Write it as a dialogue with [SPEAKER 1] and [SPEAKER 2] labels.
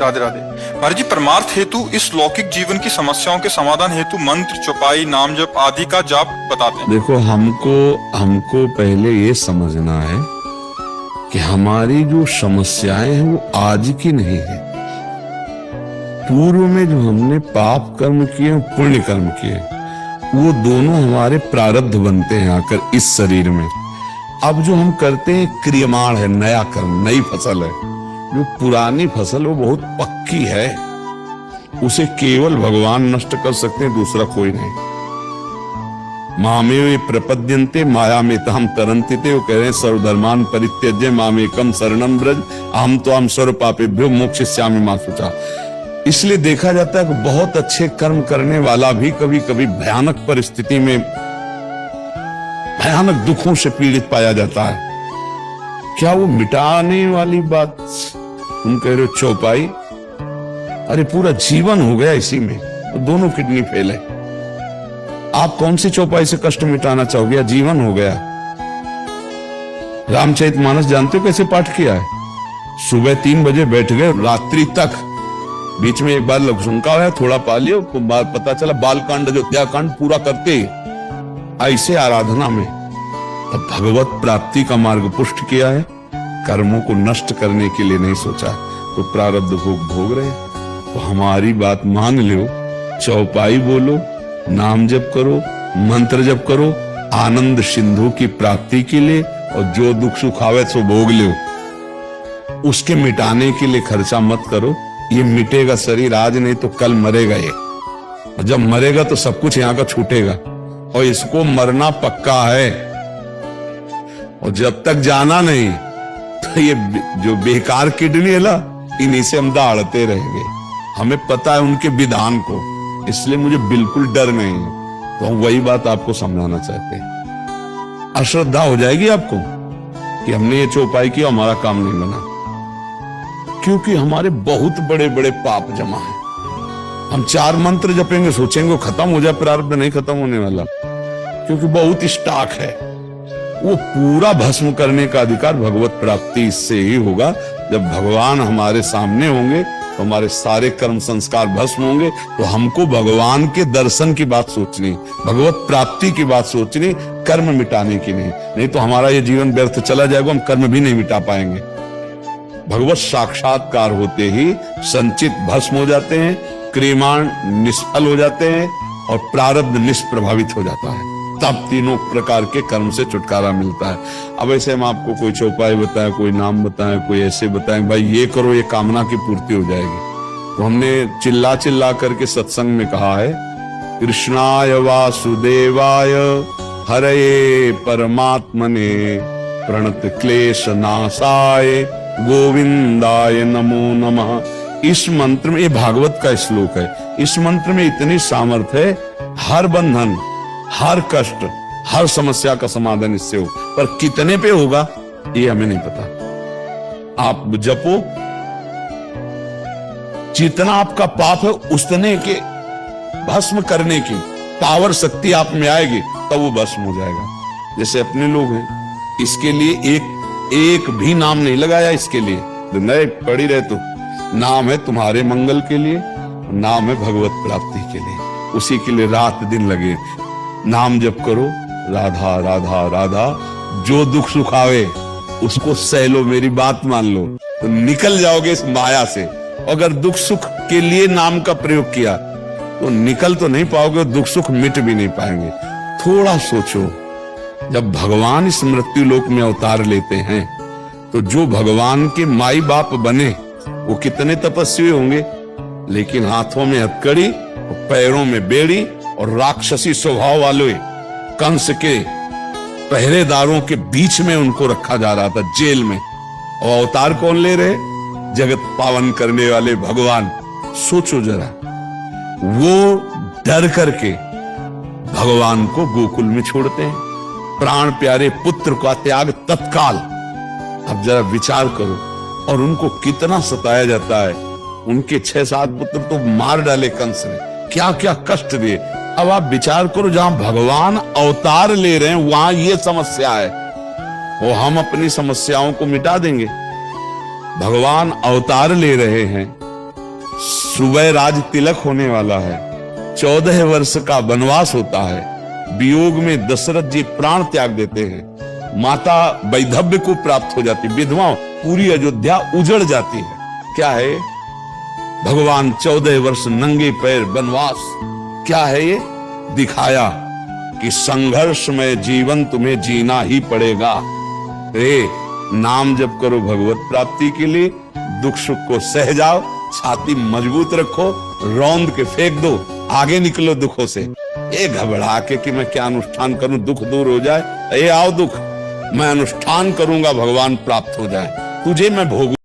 [SPEAKER 1] राधे राधे। महाराज जी, परमार्थ हेतु इस लौकिक जीवन की समस्याओं के समाधान हेतु मंत्र, चौपाई, नाम जप आदि का जाप बताते हैं।
[SPEAKER 2] देखो, हमको पहले ये समझना है कि हमारी जो समस्याएं हैं वो आज की नहीं है। पूर्व में जो हमने पाप कर्म किए, पुण्य कर्म किए, वो दोनों हमारे प्रारब्ध बनते हैं आकर इस शरीर में। अब जो हम करते हैं क्रियमाण है, नया कर्म, नई फसल है। जो पुरानी फसल वो बहुत पक्की है, उसे केवल भगवान नष्ट कर सकते हैं, दूसरा कोई नहीं। मामेव प्रपद्यन्ते माया में तहम तरन्ति ते, वो कह रहे हैं सर्वधर्मान परित्यज्य मामेकम शरणं व्रज अहम त्वां सर्व पापेभ्यो मोक्षयिष्यामि मा शुचा। इसलिए देखा जाता है कि बहुत अच्छे कर्म करने वाला भी कभी कभी भयानक परिस्थिति में, भयानक दुखों से पीड़ित पाया जाता है। क्या वो मिटाने वाली बात तुम कह रहे हो चौपाई? अरे पूरा जीवन हो गया इसी में, तो दोनों किडनी फेल है। आप कौन सी चौपाई से कष्ट मिटाना चाहोगे, या जीवन हो गया? रामचरितमानस जानते हो कैसे पाठ किया है? सुबह 3 बजे बैठ गए, रात्रि तक, बीच में एक बार लघुशंका है, थोड़ा पा लियो, पता चला बालकांड अयोध्याकांड पूरा करते ऐसे आराधना में तब भगवत प्राप्ति का मार्ग पुष्ट किया है। कर्मों को नष्ट करने के लिए नहीं सोचा, तो प्रारब्ध भोग रहे। तो हमारी बात मान लो, चौपाई बोलो, नाम जप करो, मंत्र जप करो, आनंद सिंधु की प्राप्ति के लिए, और जो दुख सुख आवे सो भोग लो। उसके मिटाने के लिए खर्चा मत करो। ये मिटेगा शरीर आज, नहीं तो कल मरेगा ये, और जब मरेगा तो सब कुछ यहाँ का छूटेगा, और इसको मरना पक्का है। और जब तक जाना नहीं, तो ये जो बेकार किडनी है ना, इन्हीं से हम दहाड़ते रहेंगे। हमें पता है उनके विधान को, इसलिए मुझे बिल्कुल डर नहीं है। तो हम वही बात आपको समझाना चाहते हैं। अश्रद्धा हो जाएगी आपको कि हमने ये चौपाई किया, हमारा काम नहीं बना, क्योंकि हमारे बहुत बड़े बड़े पाप जमा है। हम 4 मंत्र जपेंगे, सोचेंगे खत्म हो जाए, प्रारब्ध नहीं खत्म होने वाला, क्योंकि बहुत स्टॉक है। वो पूरा भस्म करने का अधिकार भगवत प्राप्ति इससे ही होगा। जब भगवान हमारे सामने होंगे तो हमारे सारे कर्म संस्कार भस्म होंगे। तो हमको भगवान के दर्शन की बात सोचनी, भगवत प्राप्ति की बात सोचनी, कर्म मिटाने की नहीं। नहीं तो हमारा ये जीवन व्यर्थ चला जाएगा, हम कर्म भी नहीं मिटा पाएंगे। भगवत साक्षात्कार होते ही संचित भस्म हो जाते हैं, क्रियमाण निष्फल हो जाते हैं, और प्रारब्ध निष्प्रभावित हो जाता है। तब तीनों प्रकार के कर्म से छुटकारा मिलता है। अब ऐसे हम आपको कोई चौपाई बताएं, कोई नाम बताएं, कोई ऐसे बताएं, भाई ये करो, ये कामना की पूर्ति हो जाएगी। तो हमने चिल्ला चिल्ला करके सत्संग में कहा है, कृष्णाय वासुदेवाय हरये परमात्मने प्रणत क्लेश नाशाय गोविंदाय नमो नमः। इस मंत्र में, ये भागवत का श्लोक है, इस मंत्र में इतनी सामर्थ्य है, हर बंधन, हर कष्ट, हर समस्या का समाधान इससे हो। पर कितने पे होगा ये हमें नहीं पता। आप जपो, जितना आपका पाप है उतने के भस्म करने की पावर, शक्ति आप में आएगी, तब वो भस्म हो जाएगा। जैसे अपने लोग हैं, इसके लिए एक भी नाम नहीं लगाया। इसके लिए नए पड़ी रहे, तो नाम है तुम्हारे मंगल के लिए, नाम है भगवत प्राप्ति के लिए, उसी के लिए रात दिन लगे। नाम जप करो, राधा राधा राधा, जो दुख सुख आवे उसको सह लो, मेरी बात मान लो, तो निकल जाओगे इस माया से। अगर दुख सुख के लिए नाम का प्रयोग किया तो निकल तो नहीं पाओगे, दुख सुख मिट भी नहीं पाएंगे। थोड़ा सोचो, जब भगवान इस मृत्यु लोक में अवतार लेते हैं, तो जो भगवान के माई बाप बने वो कितने तपस्वी होंगे, लेकिन हाथों में हथकड़ी, पैरों में बेड़ी, और राक्षसी स्वभाव वाले कंस के पहरेदारों के बीच में उनको रखा जा रहा था, जेल में। और अवतार कौन ले रहे? जगत पावन करने वाले भगवान। सोचो जरा, वो डर करके भगवान को गोकुल में छोड़ते हैं, प्राण प्यारे पुत्र का त्याग तत्काल। अब जरा विचार करो, और उनको कितना सताया जाता है। उनके 6-7 पुत्र तो मार डाले कंस ने, क्या क्या कष्ट दिए। अब आप विचार करो, जहां भगवान अवतार ले रहे हैं वहां ये समस्या है, वो हम अपनी समस्याओं को मिटा देंगे। भगवान अवतार ले रहे हैं, सुबह राज तिलक होने वाला है, 14 वर्ष का वनवास होता है, वियोग में दशरथ जी प्राण त्याग देते हैं, माता वैधव्य को प्राप्त हो जाती, विधवा पूरी अयोध्या उजड़ जाती है। क्या है? भगवान 14 वर्ष नंगे पैर वनवास, क्या है ये? दिखाया कि संघर्षमय जीवन तुम्हें जीना ही पड़ेगा। नाम जप करो भगवत प्राप्ति के लिए, दुख सुख को सह जाओ, छाती मजबूत रखो, रौंद के फेंक दो, आगे निकलो दुखों से। ये घबरा के कि मैं क्या अनुष्ठान करूं दुख दूर हो जाए, ये आओ दुख, मैं अनुष्ठान करूंगा भगवान प्राप्त हो जाए, तुझे मैं भोगू।